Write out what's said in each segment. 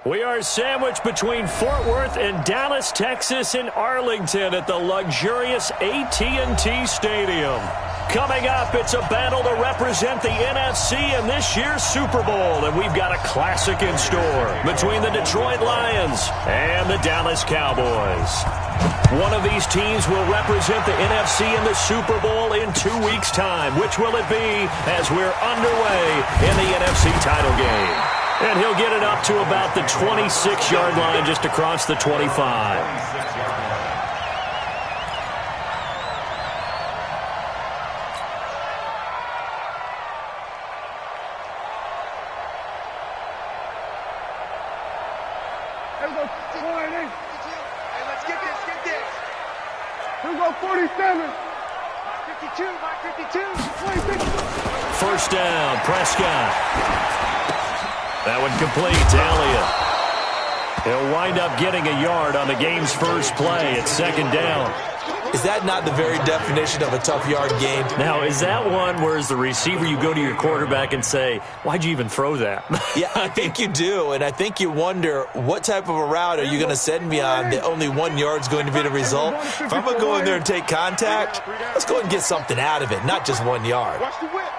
We are sandwiched between Fort Worth and Dallas, Texas in Arlington at the luxurious AT&T Stadium. Coming up, it's a battle to represent the NFC in this year's Super Bowl, and we've got a classic in store between the Detroit Lions and the Dallas Cowboys. One of these teams will represent the NFC in the Super Bowl in 2 weeks' time. Which will it be as we're underway in the NFC title game? And he'll get it up to about the 26-yard line just across the 25. Let's get this. Here we go, 47. 52, Mike 52. 26. First down, Prescott. That one complete to Elliott. He'll wind up getting a yard on the game's first play. It's second down. Is that not the very definition of a tough yard gain? Now, is that one where as the receiver you go to your quarterback and say, why'd you even throw that? Yeah, I think you do, and I think you wonder what type of a route are you going to send me on that only 1 yard's going to be the result? If I'm going to go in there and take contact, let's go and get something out of it, not just 1 yard. Watch the whip.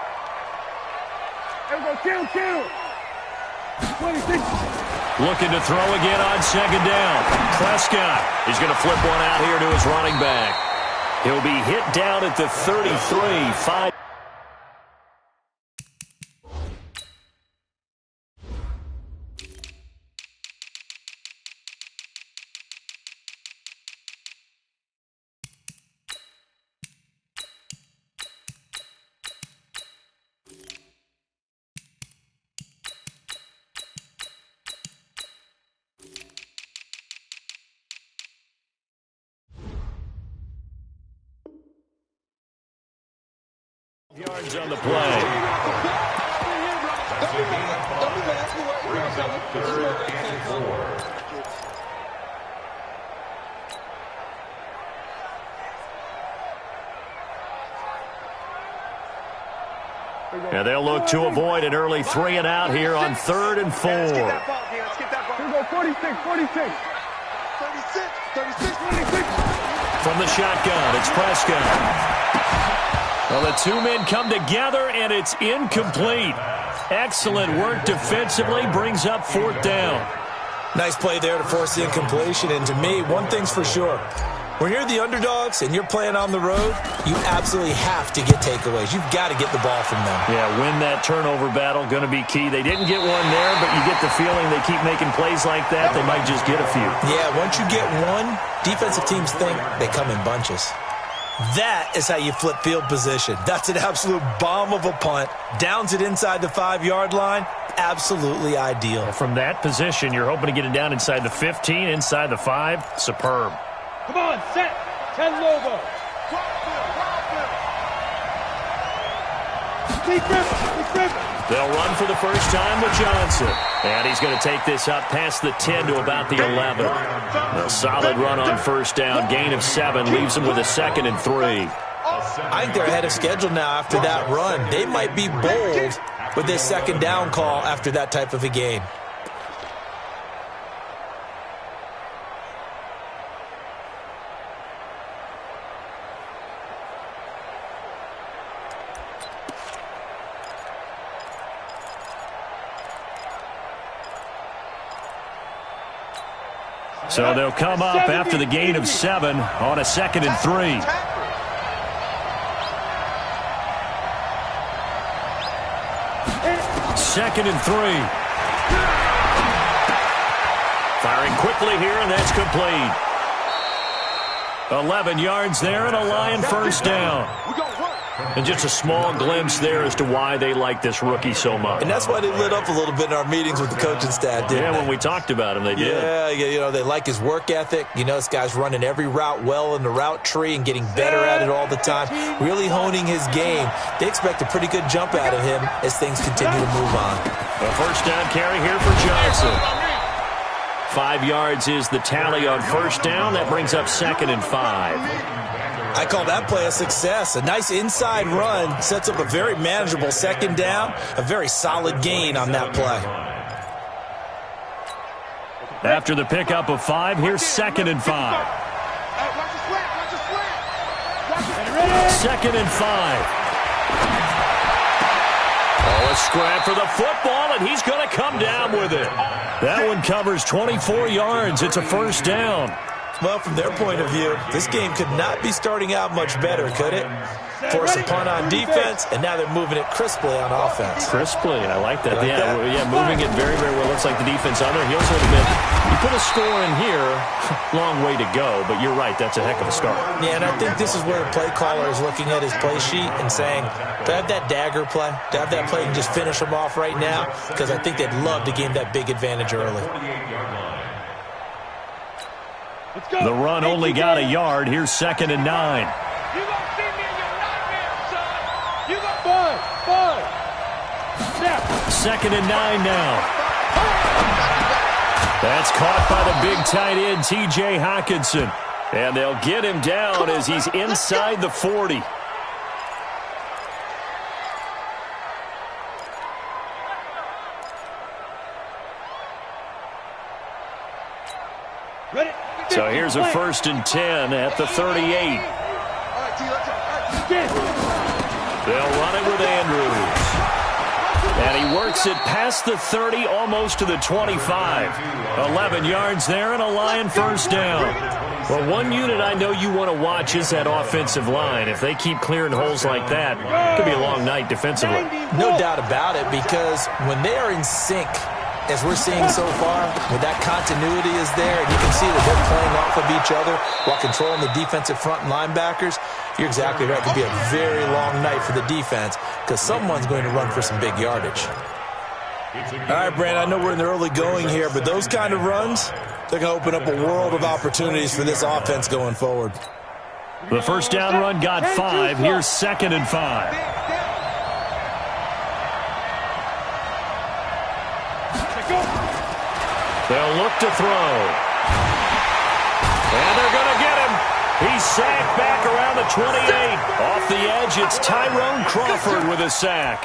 Here we go, kill. 26. Looking to throw again on second down. Prescott. He's going to flip one out here to his running back. He'll be hit down at the 33. 5. Yards on the play. And they'll look to avoid an early 3 and out here on 3rd and 4. Let's get that ball, D. Let's get that ball. Here we go, 46. 36. From the shotgun, it's Prescott. Well, the two men come together, and it's incomplete. Excellent work defensively, brings up 4th down. Nice play there to force the incompletion, and to me, one thing's for sure. When you're the underdogs and you're playing on the road, you absolutely have to get takeaways. You've got to get the ball from them. Yeah, win that turnover battle, going to be key. They didn't get one there, but you get the feeling they keep making plays like that, they might just get a few. Yeah, once you get one, defensive teams think they come in bunches. That is how you flip field position. That's an absolute bomb of a punt. Downs it inside the 5-yard line. Absolutely ideal. From that position, you're hoping to get it down inside the 15, inside the 5. Superb. Come on, set. 10 logo. Deep grip. They'll run for the first time with Johnson. And he's going to take this up past the 10 to about the 11. A solid run on first down. Gain of 7 leaves them with a 2nd and 3. I think they're ahead of schedule now after that run. They might be bold with this 2nd down call after that type of a game. So they'll come up after the gain of 7 on a 2nd and 3. Second and 3. Firing quickly here, and that's complete. 11 yards there and a Lion first down. And just a small glimpse there as to why they like this rookie so much. And that's why they lit up a little bit in our meetings with the coaching staff, didn't they? When we talked about him, they did. Yeah, you know, they like his work ethic. You know, this guy's running every route well in the route tree and getting better at it all the time, really honing his game. They expect a pretty good jump out of him as things continue to move on. A first down carry here for Johnson. 5 yards is the tally on first down. That brings up 2nd and 5. I call that play a success. A nice inside run sets up a very manageable 2nd down, a very solid gain on that play. After the pickup of 5, here's 2nd and 5. Watch the slant, watch the slant. Watch the 2nd and 5. Oh, a scrap for the football, and he's going to come down with it. That one covers 24 yards. It's a first down. Well, from their point of view, this game could not be starting out much better, could it? Force a punt on defense, and now they're moving it crisply on offense. Crisply, I like that. Yeah, moving it very, very well. Looks like the defense on their heels a little bit. You put a score in here, long way to go, but you're right, that's a heck of a start. Yeah, and I think this is where the play caller is looking at his play sheet and saying, to have that dagger play, to have that play and just finish them off right now, because I think they'd love to gain that big advantage early. The run only got a yard. Here's 2nd and 9. You gonna see me in your nightmares, son. You gonna 5. Snap. 2nd and 9 now. That's caught by the big tight end, T.J. Hockenson. And they'll get him down as he's inside the 40. Ready. So here's a 1st and 10 at the 38. They'll run it with Andrews. And he works it past the 30, almost to the 25. 11 yards there and a Lion first down. Well, one unit I know you want to watch is that offensive line. If they keep clearing holes like that, it could be a long night defensively. No doubt about it, because when they are in sync, as we're seeing so far, when that continuity is there, and you can see that they're playing off of each other while controlling the defensive front and linebackers, you're exactly right. It could be a very long night for the defense because someone's going to run for some big yardage. All right, Brandon, I know we're in the early going here, but those kind of runs, they're going to open up a world of opportunities for this offense going forward. The first down run got 5. Here's 2nd and 5. They'll look to throw. And they're going to get him. He's sacked back around the 28. Off the edge, it's Tyrone Crawford with a sack.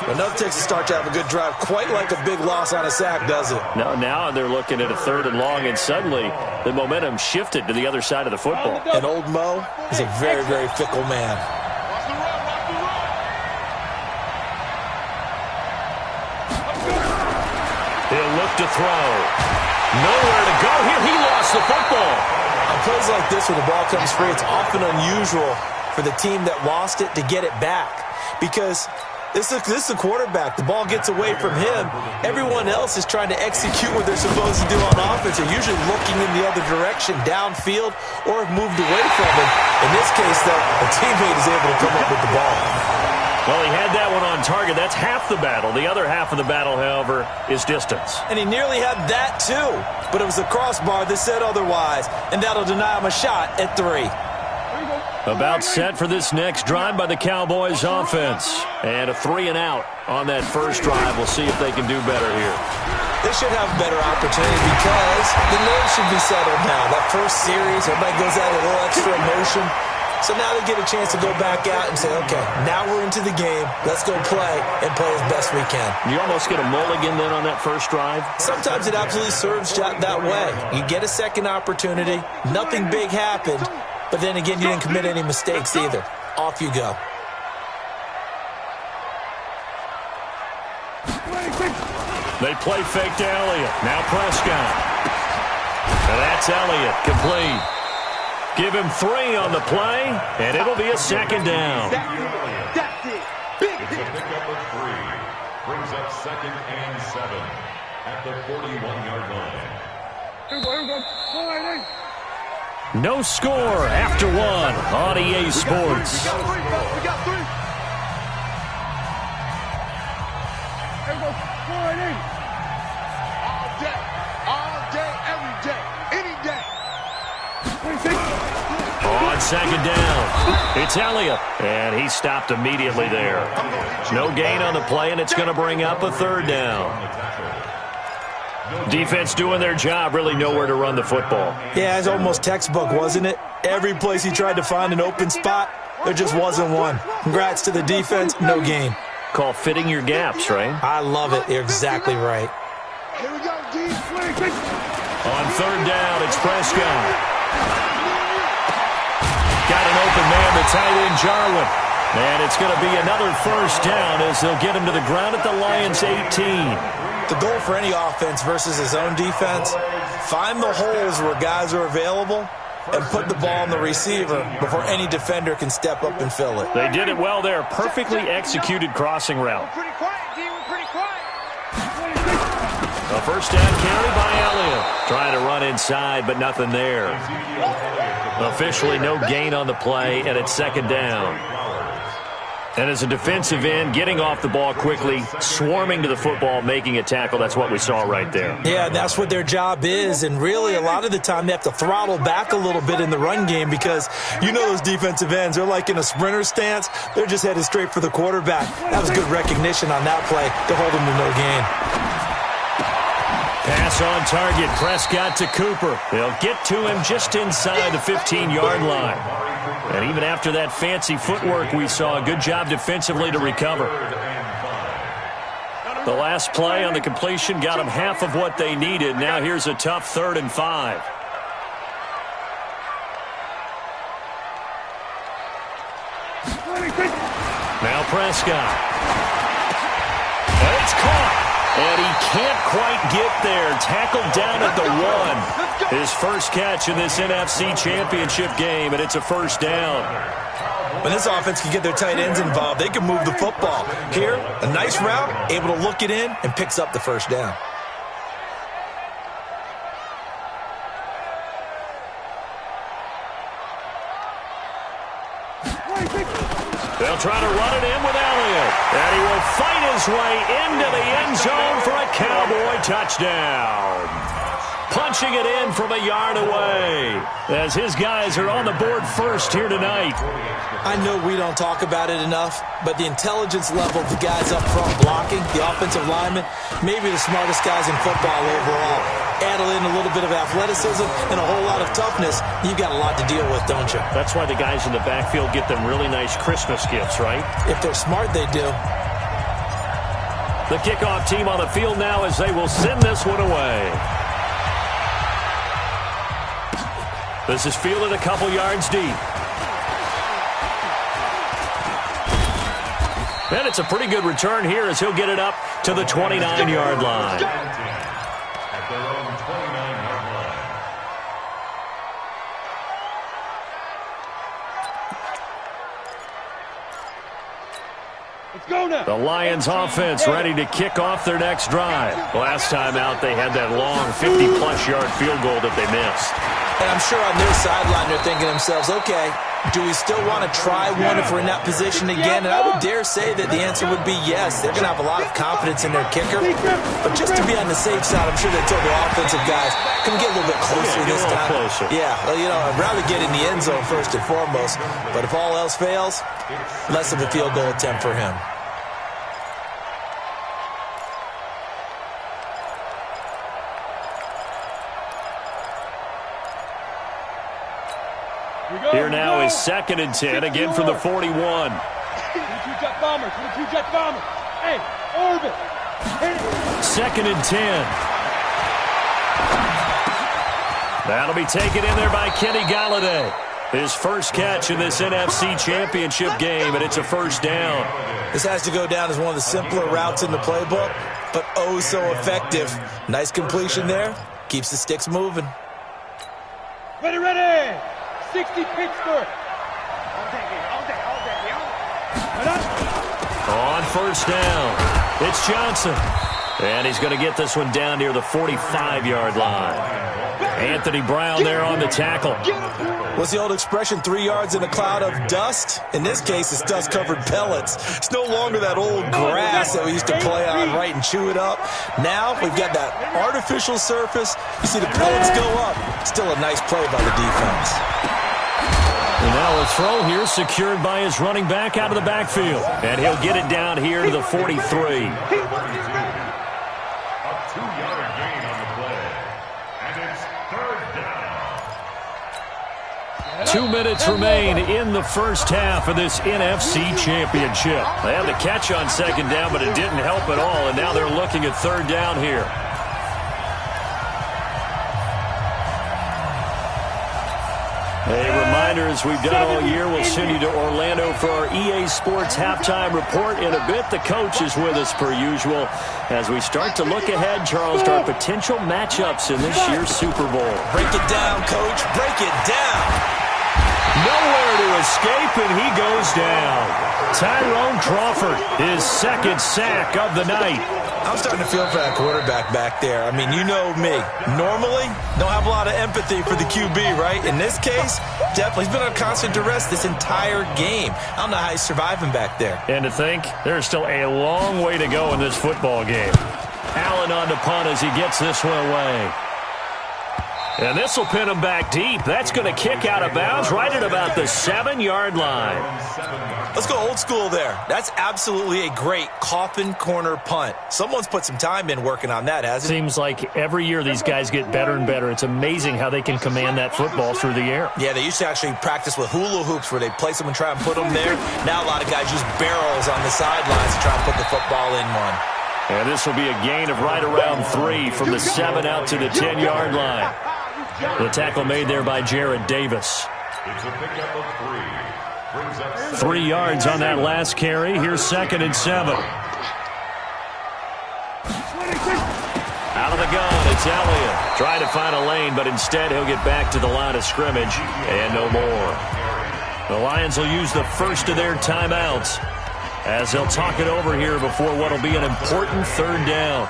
Enough takes to start to have a good drive, quite like a big loss on a sack, does it? No, now they're looking at a 3rd and long, and suddenly the momentum shifted to the other side of the football. And old Mo is a very, very fickle man. He'll look to throw. Nowhere to go here. He lost the football. On plays like this where the ball comes free, it's often unusual for the team that lost it to get it back. Because this is a quarterback. The ball gets away from him. Everyone else is trying to execute what they're supposed to do on offense. They're usually looking in the other direction, downfield, or have moved away from him. In this case, though, a teammate is able to come up with the ball. Well, he had that one on target. That's half the battle. The other half of the battle, however, is distance. And he nearly had that, too. But it was the crossbar that said otherwise, and that'll deny him a shot at 3. About set for this next drive by the Cowboys offense. And a 3 and out on that first drive. We'll see if they can do better here. They should have a better opportunity because the nerves should be settled now. That first series, everybody goes out with a little extra emotion. So now they get a chance to go back out and say, okay, now we're into the game. Let's go play and play as best we can. You almost get a mulligan then on that first drive? Sometimes it absolutely serves that way. You get a second opportunity. Nothing big happened. But then again, you didn't commit any mistakes either. Off you go. They play fake to Elliott. Now Prescott. And that's Elliott. Complete. Give him 3 on the play, and it'll be a 2nd down. That's it. It's a pickup of 3. Brings up 2nd and 7 at the 41-yard line. No score after 1 on EA Sports. We got 3. All day, every day, any day. On 2nd down, it's Elliott, and he stopped immediately there. No gain on the play, and it's going to bring up a 3rd down. Defense doing their job, really nowhere to run the football. Yeah, it's almost textbook, wasn't it? Every place he tried to find an open spot, there just wasn't one. Congrats to the defense, no gain. Call fitting your gaps, right? I love it. You're exactly right. Here we go, D. On third down, it's Prescott. Got an open man, the tight end, Jarwin. And it's going to be another first down as they'll get him to the ground at the Lions' 18. The goal for any offense versus his own defense, find the holes where guys are available and put the ball on the receiver before any defender can step up and fill it. They did it well there. Perfectly executed crossing route. Pretty quiet, D. We're pretty quiet. A first down carry by Elliott. Trying to run inside, but nothing there. Officially no gain on the play, and it's second down. And as a defensive end, getting off the ball quickly, swarming to the football, making a tackle, that's what we saw right there. Yeah, that's what their job is, and really a lot of the time they have to throttle back a little bit in the run game because you know those defensive ends, they're like in a sprinter stance. They're just headed straight for the quarterback. That was good recognition on that play to hold him to no gain. Pass on target, Prescott to Cooper. They'll get to him just inside the 15-yard line. And even after that fancy footwork we saw, a good job defensively to recover. The last play on the completion got them half of what they needed. Now here's a tough 3rd and 5. Now Prescott. It's caught. And he can't quite get there. Tackled down at the 1. His first catch in this NFC Championship game, and it's a first down. When this offense can get their tight ends involved, they can move the football. Here, a nice route, able to look it in, and picks up the first down. They'll try to run it in with Elliott. And he will fight his way into the end zone for a Cowboy touchdown. Punching it in from a yard away as his guys are on the board first here tonight. I know we don't talk about it enough, but the intelligence level of the guys up front blocking, the offensive linemen, maybe the smartest guys in football overall. Add in a little bit of athleticism and a whole lot of toughness, you've got a lot to deal with, don't you? That's why the guys in the backfield get them really nice Christmas gifts, right? If they're smart, they do. The kickoff team on the field now as they will send this one away. This is fielded a couple yards deep. And it's a pretty good return here as he'll get it up to the 29-yard line. At their own 29-yard line. Let's go now. The Lions offense ready to kick off their next drive. Last time out, they had that long 50-plus yard field goal that they missed. And I'm sure on their sideline they're thinking to themselves, okay, do we still want to try one if we're in that position again? And I would dare say that the answer would be yes. They're going to have a lot of confidence in their kicker. But just to be on the safe side, I'm sure they told their offensive guys, come get a little bit closer this time. Closer. Yeah, well, you know, I'd rather get in the end zone first and foremost. But if all else fails, less of a field goal attempt for him. Here now is 2nd and 10, again from the 41. 22-jet bombers, 22-jet bombers. Hey, orbit. 2nd and 10. That'll be taken in there by Kenny Golladay. His first catch in this NFC Championship game, and it's a first down. This has to go down as one of the simpler routes in the playbook, but oh so effective. Nice completion there. Keeps the sticks moving. Ready, ready. 60 Pittsburgh. On first down, it's Johnson. And he's going to get this one down near the 45-yard line. Anthony Brown there on the tackle. What's the old expression, 3 yards in a cloud of dust? In this case, it's dust-covered pellets. It's no longer that old grass that we used to play on, right, and chew it up. Now we've got that artificial surface. You see the pellets go up. Still a nice play by the defense. And now a throw here secured by his running back out of the backfield. And he'll get it down here to the 43. A 2-yard gain on the play. And it's 3rd down. 2 minutes remain in the first half of this NFC Championship. They had the catch on 2nd down, but it didn't help at all. And now they're looking at 3rd down here. reminder, as we've done all year, we'll send you to Orlando for our EA Sports halftime report in a bit. The coach is with us per usual as we start to look ahead, Charles, to our potential matchups in this year's Super Bowl. Break it down, Coach. Break it down. Nowhere to escape, and he goes down. Tyrone Crawford, his second sack of the night. I'm starting to feel for that quarterback back there. I mean, you know me. Normally, don't have a lot of empathy for the QB, right? In this case, definitely. He's been on constant duress this entire game. I don't know how he's surviving back there. And to think, there's still a long way to go in this football game. Allen on the punt as he gets this one away. And this will pin him back deep. That's going to kick out of bounds right at about the 7-yard line. Let's go old school there. That's absolutely a great coffin corner punt. Someone's put some time in working on that, hasn't it? Seems like every year these guys get better and better. It's amazing how they can command that football through the air. Yeah, they used to actually practice with hula hoops where they place them and try and put them there. Now a lot of guys use barrels on the sidelines to try and put the football in one. And this will be a gain of right around 3 from the 7 out to the 10-yard line. The tackle made there by Jared Davis. It's a pickup of 3. Brings up 3 yards on that last carry. Here's 2nd and 7. Out of the gun, it's Elliott. Trying to find a lane, but instead he'll get back to the line of scrimmage and no more. The Lions will use the first of their timeouts as they'll talk it over here before what will be an important 3rd down.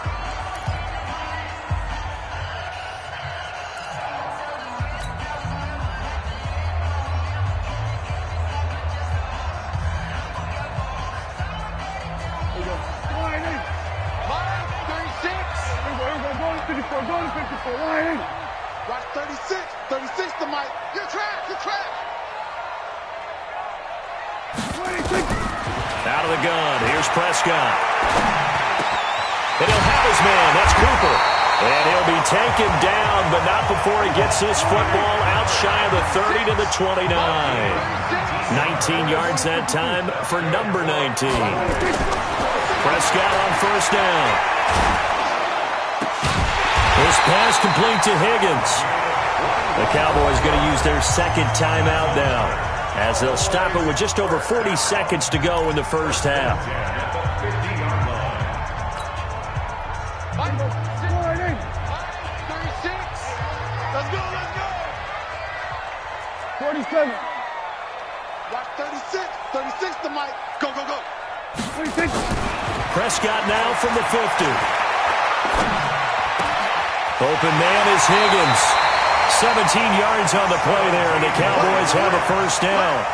Watch 36. 36 to Mike. You're trapped. You're trapped. Out of the gun. Here's Prescott. And he'll have his man. That's Cooper. And he'll be taken down, but not before he gets this football out shy of the 30 to the 29. 19 yards that time for number 19. Prescott on 1st down. This pass complete to Higgins. The Cowboys going to use their 2nd timeout now as they'll stop it with just over 40 seconds to go in the first half. 47. Watch 36. 36 to Mike. Go, go, go. 26. Prescott now from the 50. Open man is Higgins. 17 yards on the play there, and the Cowboys have a 1st down.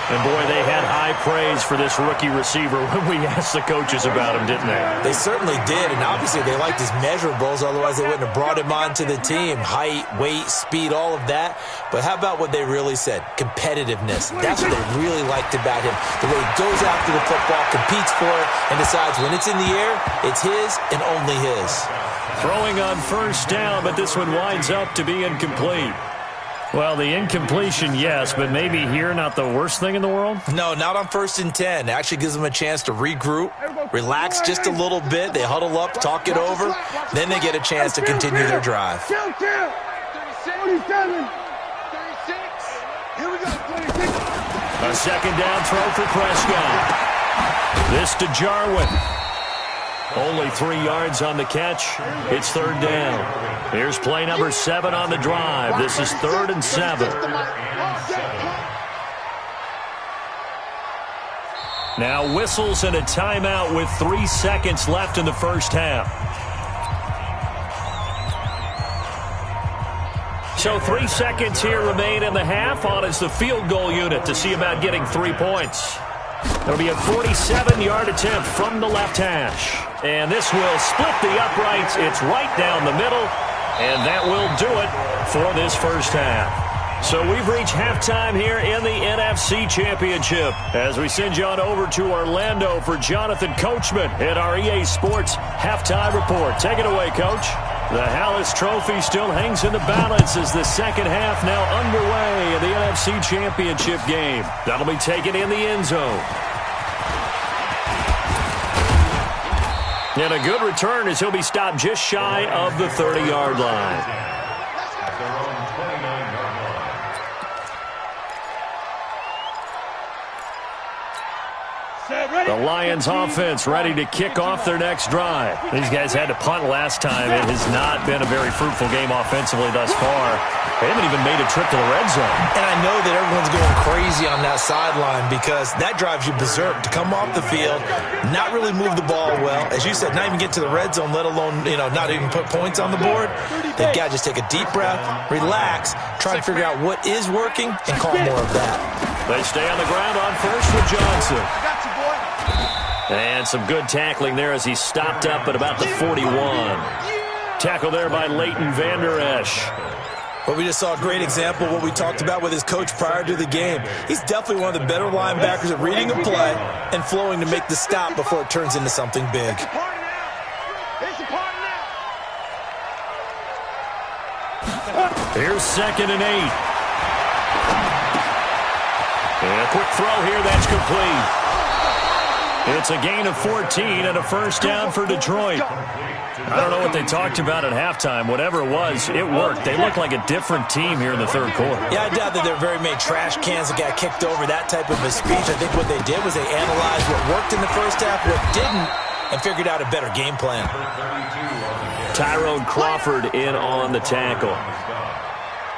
And, boy, they had high praise for this rookie receiver when we asked the coaches about him, didn't they? They certainly did, and obviously they liked his measurables, otherwise they wouldn't have brought him onto the team. Height, weight, speed, all of that. But how about what they really said? Competitiveness. That's what they really liked about him. The way he goes after the football, competes for it, and decides when it's in the air, it's his and only his. Throwing on 1st down, but this one winds up to be incomplete. Well, the incompletion, yes, but maybe here not the worst thing in the world? No, not on 1st and 10. It actually gives them a chance to regroup, relax just a little bit. They huddle up, talk it over. Then they get a chance to continue their drive. 47. 36. Here we go. 26. A 2nd down throw for Prescott. This to Jarwin. Only 3 yards on the catch. It's 3rd down. Here's play number 7 on the drive. This is 3rd and 7. Now whistles and a timeout with 3 seconds left in the first half. So 3 seconds here remain in the half. On is the field goal unit to see about getting 3 points. It'll be a 47-yard attempt from the left hash. And this will split the uprights. It's right down the middle. And that will do it for this first half. So we've reached halftime here in the NFC Championship as we send you on over to Orlando for Jonathan Coachman at our EA Sports Halftime Report. Take it away, Coach. The Hallis Trophy still hangs in the balance as the second half now underway in the NFC Championship game. That'll be taken in the end zone. And a good return as he'll be stopped just shy of the 30-yard line. The Lions offense ready to kick off their next drive. These guys had to punt last time. It has not been a very fruitful game offensively thus far. They haven't even made a trip to the red zone. And I know that everyone's going crazy on that sideline because that drives you berserk to come off the field, not really move the ball well. As you said, not even get to the red zone, let alone, not even put points on the board. They've got to just take a deep breath, relax, try to figure out what is working, and call more of that. They stay on the ground on first with Johnson. And some good tackling there as he stopped up at about the 41. Tackle there by Leighton Vander Esch. But we just saw a great example of what we talked about with his coach prior to the game. He's definitely one of the better linebackers at reading a play and flowing to make the stop before it turns into something big. Here's 2nd and 8. And a quick throw here, that's complete. It's a gain of 14 and a first down for Detroit. I don't know what they talked about at halftime. Whatever it was, it worked. They look like a different team here in the third quarter. Yeah, I doubt that there were very many trash cans that got kicked over, that type of a speech. I think what they did was they analyzed what worked in the first half, what didn't, and figured out a better game plan. Tyrone Crawford in on the tackle.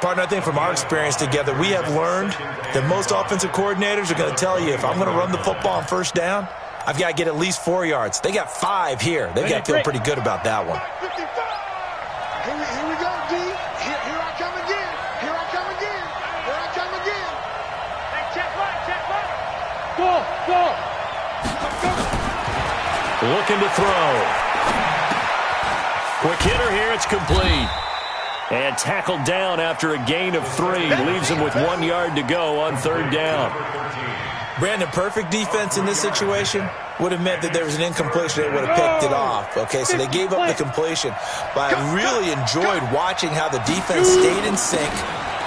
Partner, I think from our experience together, we have learned that most offensive coordinators are going to tell you, if I'm going to run the football on first down, I've got to get at least 4 yards. They got 5 here. They've got to feel pretty good about that one. Here we go, D. Here I come again. Here I come again. Here I come again. Hey, check right, check right. Go. Looking to throw. Quick hitter here, it's complete. And tackled down after a gain of 3. Leaves him with 1 yard to go on third down. Brandon, perfect defense in this situation would have meant that there was an incompletion. They would have picked it off. Okay, so they gave up the completion. But I really enjoyed watching how the defense stayed in sync,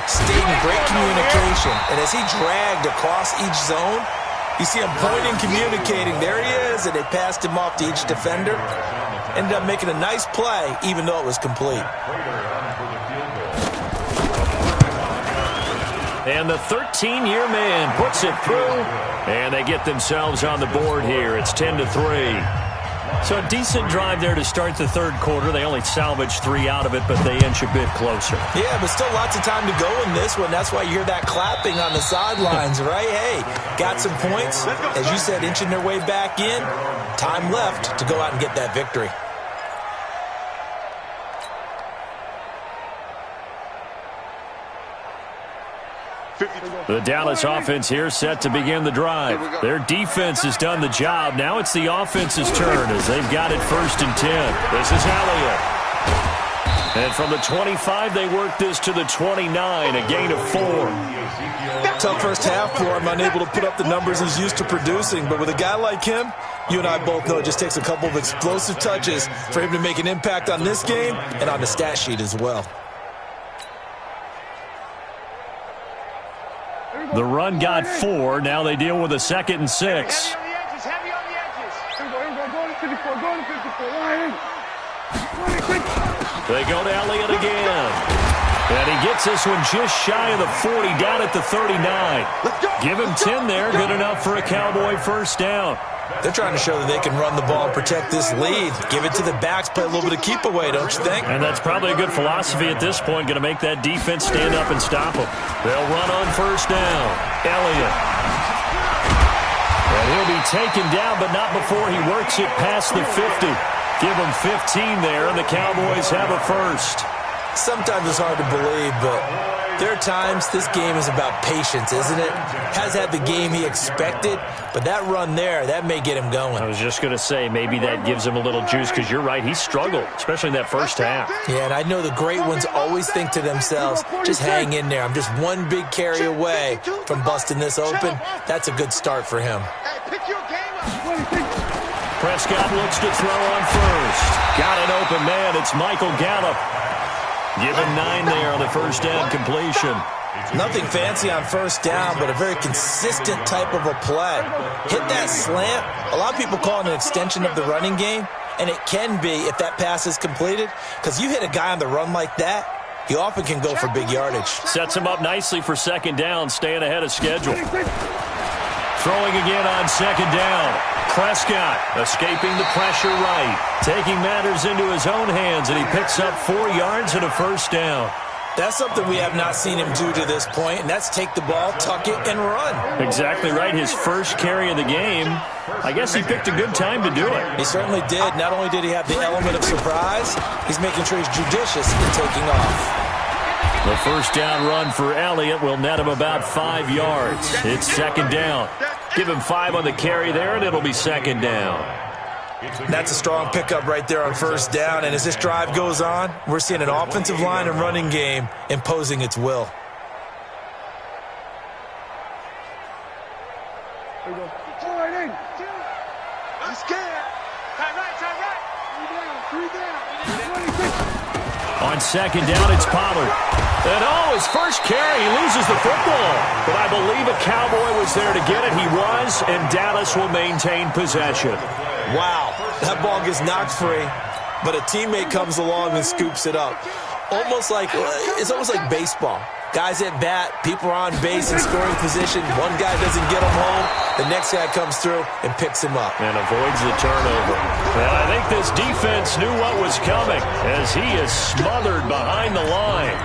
stayed in great communication. And as he dragged across each zone, you see him pointing, communicating. There he is, and they passed him off to each defender. Ended up making a nice play, even though it was complete. And the 13-year man puts it through, and they get themselves on the board here. It's 10-3. So a decent drive there to start the third quarter. They only salvaged 3 out of it, but they inch a bit closer. Yeah, but still lots of time to go in this one. That's why you hear that clapping on the sidelines, right? Hey, got some points. As you said, inching their way back in. Time left to go out and get that victory. The Dallas offense here set to begin the drive. Their defense has done the job. Now it's the offense's turn as they've got it 1st and 10. This is Elliott. And from the 25, they work this to the 29, a gain of 4. Tough first half for him, unable to put up the numbers he's used to producing. But with a guy like him, you and I both know it just takes a couple of explosive touches for him to make an impact on this game and on the stat sheet as well. The run got 4. Now they deal with a 2nd and 6. Heavy on the edges. Here we go. Going to 54. Going to 54. They go to Elliott again. And he gets this one just shy of the 40, down at the 39. Give him 10 there. Good enough for a Cowboy first down. They're trying to show that they can run the ball and protect this lead. Give it to the backs, play a little bit of keep away, don't you think? And that's probably a good philosophy at this point, going to make that defense stand up and stop them. They'll run on first down. Elliott. And he'll be taken down, but not before he works it past the 50. Give him 15 there, and the Cowboys have a first. Sometimes it's hard to believe, but there are times this game is about patience, isn't it? Has had the game he expected, but that run there, that may get him going. I was just going to say, maybe that gives him a little juice, because you're right, he struggled, especially in that first half. Yeah, and I know the great ones always think to themselves, just hang in there. I'm just one big carry away from busting this open. That's a good start for him. Prescott looks to throw on first. Got an open man. It's Michael Gallup. Give him 9 there on the first down completion. Nothing fancy on first down, but a very consistent type of a play. Hit that slant. A lot of people call it an extension of the running game, and it can be if that pass is completed, because you hit a guy on the run like that, he often can go for big yardage. Sets him up nicely for second down, staying ahead of schedule. Throwing again on second down. Prescott escaping the pressure right. Taking matters into his own hands, and he picks up 4 yards and a first down. That's something we have not seen him do to this point, and that's take the ball, tuck it, and run. Exactly right. His first carry of the game. I guess he picked a good time to do it. He certainly did. Not only did he have the element of surprise, he's making sure he's judicious in taking off. The first down run for Elliott will net him about 5 yards. It's second down. Give him 5 on the carry there, and it'll be second down. That's a strong pickup right there on first down, and as this drive goes on, we're seeing an offensive line and running game imposing its will. There we go. 4-8. I'm scared. Time right. 3 down. 26. On second down, it's Pollard. And his first carry, he loses the football. But I believe a Cowboy was there to get it. He was, and Dallas will maintain possession. Wow, that ball gets knocked free, but a teammate comes along and scoops it up. It's almost like baseball. Guys at bat, people are on base in scoring position. One guy doesn't get him home. The next guy comes through and picks him up. And avoids the turnover. And I think this defense knew what was coming as he is smothered behind the line.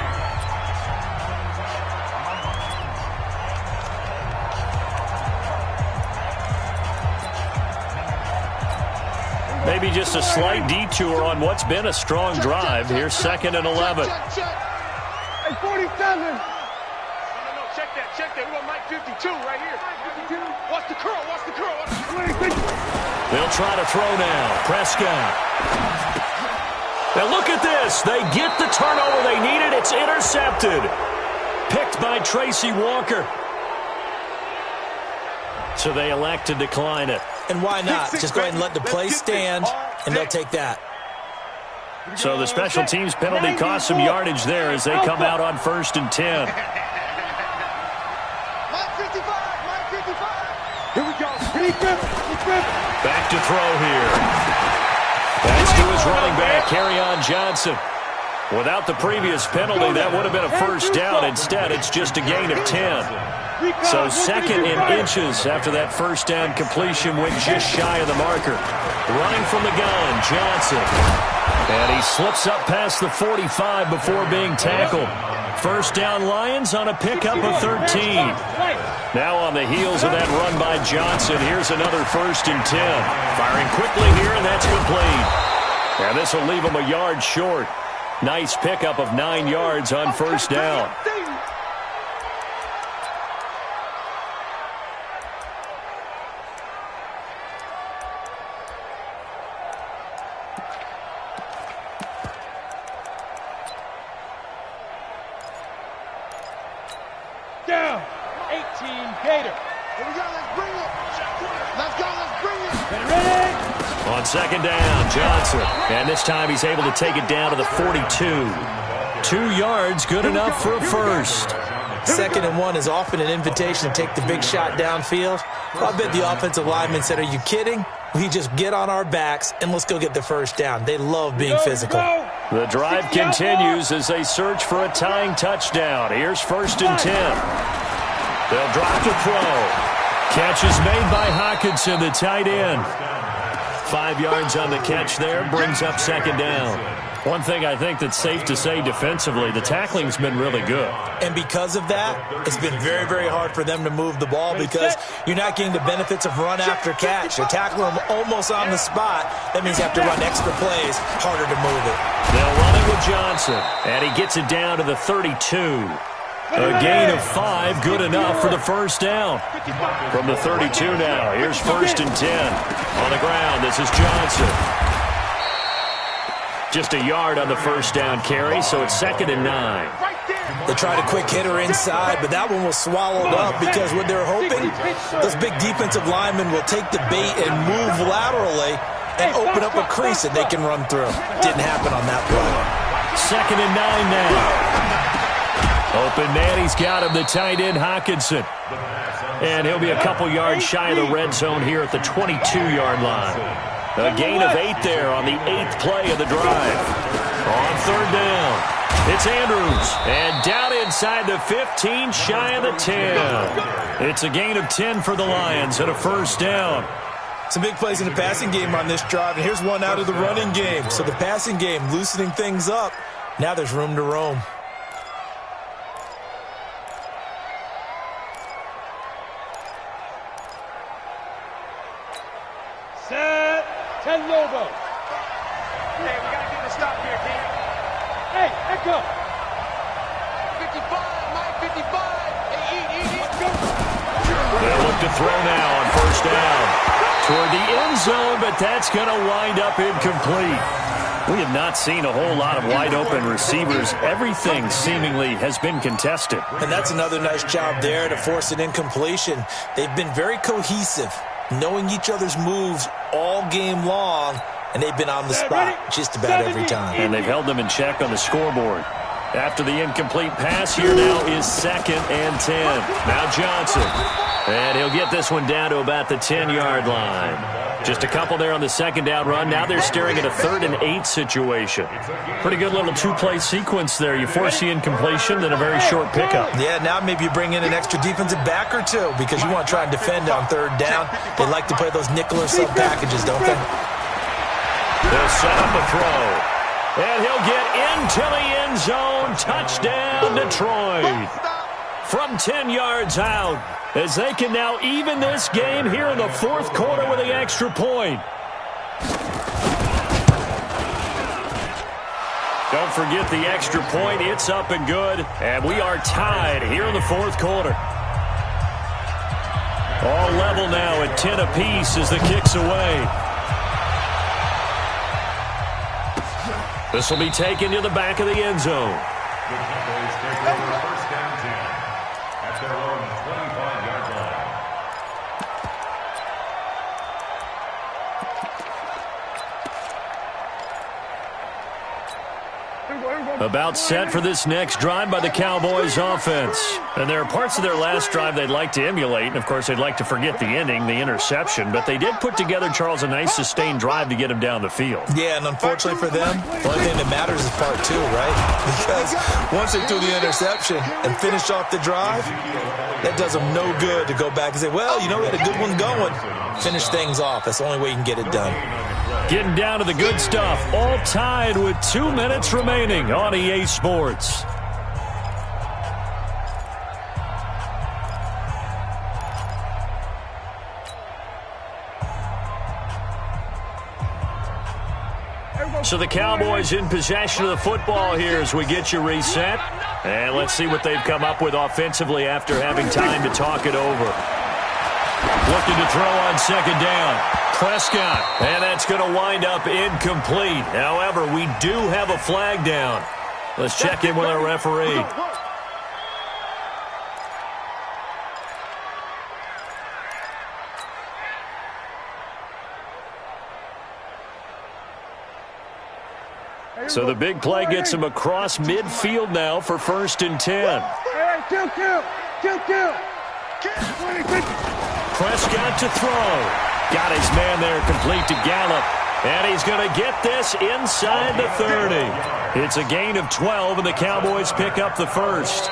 Maybe just a slight detour on what's been a strong drive. Here's second and 11. Hey, 47. No, check that. We want Mike 52 right here. 52. Watch the curl. 26. They'll try to throw now. Prescott. Now look at this. They get the turnover they needed. It's intercepted. Picked by Tracy Walker. So they elect to decline it. And why not? Just go ahead and let the play stand, and they'll take that. So the special teams penalty cost some yardage there as they come out on 1st and 10. Mike 55. Here we go. Back to throw here. That's to his running back, Kerryon Johnson. Without the previous penalty, that would have been a first down. Instead, it's just a gain of 10. So second in inches after that first down completion went just shy of the marker. Running from the gun, Johnson. And he slips up past the 45 before being tackled. First down Lions on a pickup of 13. Now on the heels of that run by Johnson, here's another 1st and 10. Firing quickly here, and that's complete. And this will leave him a yard short. Nice pickup of 9 yards on first down. Down. 18 Gator. Here we go. Let's bring it. Let's bring it. Get ready. On second down, Johnson. And this time he's able to take it down to the 42. 2 yards, good enough for a first. 2nd and 1 is often an invitation to take the big shot downfield. I bet the offensive lineman said, are you kidding? We just get on our backs and let's go get the first down. They love being physical. The drive continues as they search for a tying touchdown. Here's 1st and 10. They'll drop to throw. Catch is made by Hockenson, the tight end. 5 yards on the catch there, brings up second down. One thing I think that's safe to say defensively, the tackling's been really good. And because of that, it's been very, very hard for them to move the ball because you're not getting the benefits of run after catch. You're tackling them almost on the spot. That means you have to run extra plays, harder to move it. They'll run it with Johnson, and he gets it down to the 32. A gain of 5, good enough for the first down. From the 32 now, here's 1st and 10. On the ground, this is Johnson. Just a yard on the first down carry, so it's 2nd and 9. They tried a quick hitter inside, but that one was swallowed up because what they're hoping, those big defensive linemen will take the bait and move laterally and open up a crease that they can run through. Didn't happen on that play. 2nd and 9 now. Open man, he's got him, the tight end, Hockenson. And he'll be a couple yards shy of the red zone here at the 22-yard line. A gain of 8 there on the 8th play of the drive. On 3rd down. It's Andrews. And down inside the 15, shy of the 10. It's a gain of 10 for the Lions and a first down. Some big plays in the passing game on this drive, and here's one out of the running game. So the passing game loosening things up. Now there's room to roam. Set. 10 Lobo. Hey, we got to get a stop here, team. Hey, Echo. 55, Mike, 55. Hey, eat. They'll look to throw now on first down. Toward the end zone, but that's going to wind up incomplete. We have not seen a whole lot of wide-open receivers. Everything seemingly has been contested. And that's another nice job there to force an incompletion. They've been very cohesive, knowing each other's moves all game long, and they've been on the spot just about every time. And they've held them in check on the scoreboard. After the incomplete pass, here now is 2nd and 10. Now Johnson. And he'll get this one down to about the 10-yard line. Just a couple there on the second down run. Now they're staring at a 3rd and 8 situation. Pretty good little two-play sequence there. You force the incompletion, then a very short pickup. Yeah, now maybe you bring in an extra defensive back or two because you want to try and defend on 3rd down. They like to play those nickel or sub packages, don't they? They'll set up a throw. And he'll get into the end zone. Touchdown, Detroit. From 10 yards out, as they can now even this game here in the 4th quarter with the extra point. Don't forget the extra point. It's up and good. And we are tied here in the 4th quarter. All level now at 10 apiece as the kick's away. This will be taken to the back of the end zone. The Cowboys take over first down 10 at their own 25-yard line. About set for this next drive by the Cowboys offense. And there are parts of their last drive they'd like to emulate. And, of course, they'd like to forget the ending, the interception. But they did put together, Charles, a nice sustained drive to get him down the field. Yeah, and unfortunately for them, the only thing that matters is part 2, right? Because once they threw the interception and finished off the drive, that does them no good to go back and say, well, you know, we had a good one going. Finish things off. That's the only way you can get it done. Getting down to the good stuff. All tied with 2 minutes remaining on EA Sports. So the Cowboys in possession of the football here as we get you reset. And let's see what they've come up with offensively after having time to talk it over. Looking to throw on second down. Prescott, and that's going to wind up incomplete. However, we do have a flag down. Let's check in with our referee. So the big play gets him across midfield now for 1st and 10. Hey, kill. Prescott to throw. Got his man there complete to Gallup. And he's going to get this inside the 30. It's a gain of 12, and the Cowboys pick up the first.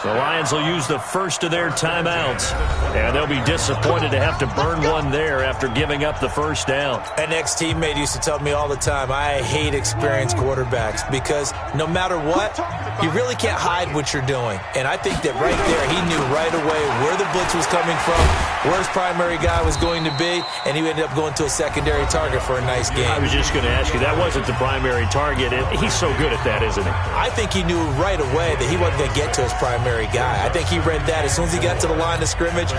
The Lions will use the first of their timeouts, and they'll be disappointed to have to burn one there after giving up the first down. An ex-teammate used to tell me all the time, I hate experienced quarterbacks because no matter what, you really can't hide what you're doing. And I think that right there, he knew right away where the blitz was coming from, where his primary guy was going to be, and he ended up going to a secondary target for a nice game. I was just going to ask you, that wasn't the primary target. He's so good at that, isn't he? I think he knew right away that he wasn't going to get to his primary guy. I think he read that as soon as he got to the line of scrimmage,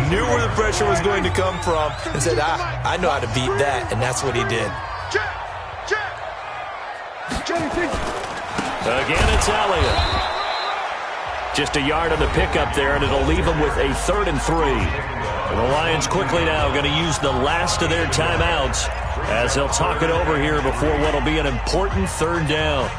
knew where the pressure was going to come from, and said, I know how to beat that, and that's what he did. Again, it's Elliott. Just a yard on the pickup there, and it'll leave them with a 3rd and 3. And the Lions quickly now going to use the last of their timeouts as they'll talk it over here before what will be an important 3rd down.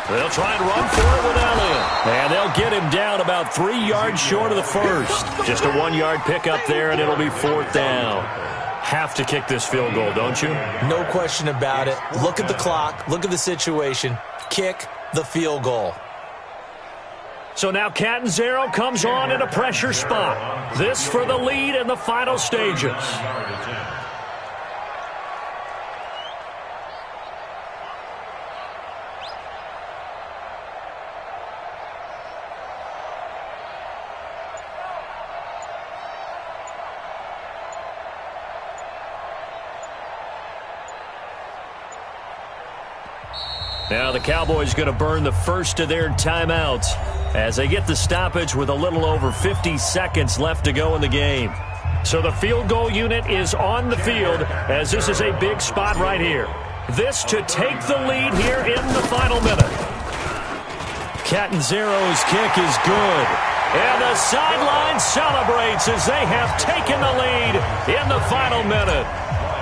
They'll try and run for it with Elliott. And they'll get him down about 3 yards short of the first. Just a 1-yard pickup there, and it'll be 4th down. Have to kick this field goal, don't you? No question about it. Look at the clock. Look at the situation. Kick the field goal. So now Catanzaro comes on in a pressure spot. This for the lead in the final stages. Now the Cowboys going to burn the first of their timeouts as they get the stoppage with a little over 50 seconds left to go in the game. So the field goal unit is on the field as this is a big spot right here. This to take the lead here in the final minute. Catanzaro's kick is good. And the sideline celebrates as they have taken the lead in the final minute.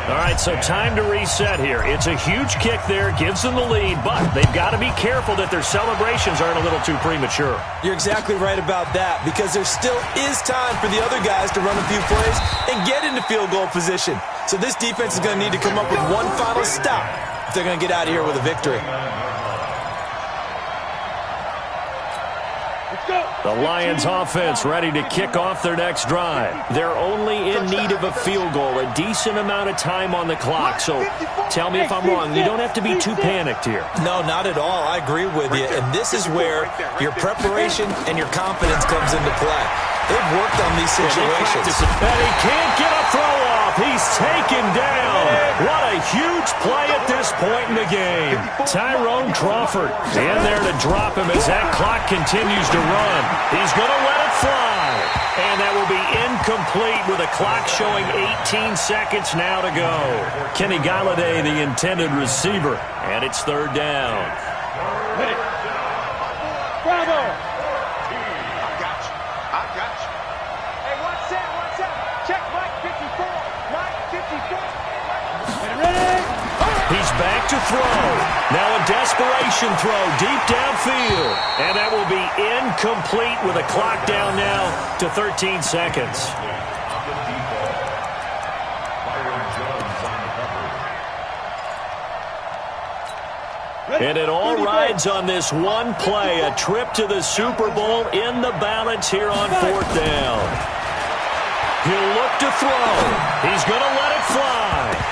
All right, so time to reset here. It's a huge kick there, gives them the lead, but they've got to be careful that their celebrations aren't a little too premature. You're exactly right about that because there still is time for the other guys to run a few plays and get into field goal position. So this defense is going to need to come up with one final stop if they're going to get out of here with a victory. The Lions offense ready to kick off their next drive. They're only in need of a field goal, a decent amount of time on the clock. So tell me if I'm wrong. You don't have to be too panicked here. No, not at all. I agree with you. And this is where your preparation and your confidence comes into play. They've worked on these situations. And he can't get a throw off. He's taken down. What a huge play at this point in the game. Tyrone Crawford in there to drop him as that clock continues to run. He's going to let it fly. And that will be incomplete with a clock showing 18 seconds now to go. Kenny Galladay, the intended receiver. And it's 3rd down. Bravo! He's back to throw. Now a desperation throw deep downfield. And that will be incomplete with a clock down now to 13 seconds. And it all rides on this one play, a trip to the Super Bowl in the balance here on 4th down. He'll look to throw. He's going to let it fly.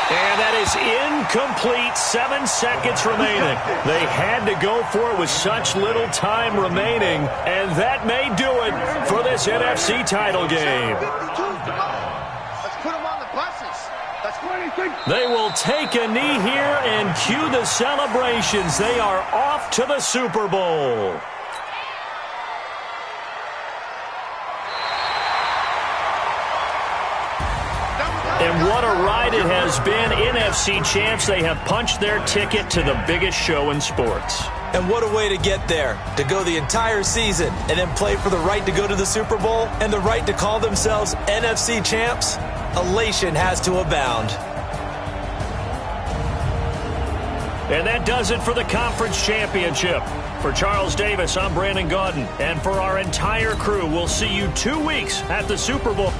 And that is incomplete. 7 seconds remaining. They had to go for it with such little time remaining, and that may do it for this NFC title game. Let's put them on the buses. They will take a knee here and cue the celebrations. They are off to the Super Bowl. And what a ride it has been. NFC champs, they have punched their ticket to the biggest show in sports. And what a way to get there, to go the entire season and then play for the right to go to the Super Bowl and the right to call themselves NFC champs. Elation has to abound. And that does it for the conference championship. For Charles Davis, I'm Brandon Gaudin. And for our entire crew, we'll see you 2 weeks at the Super Bowl.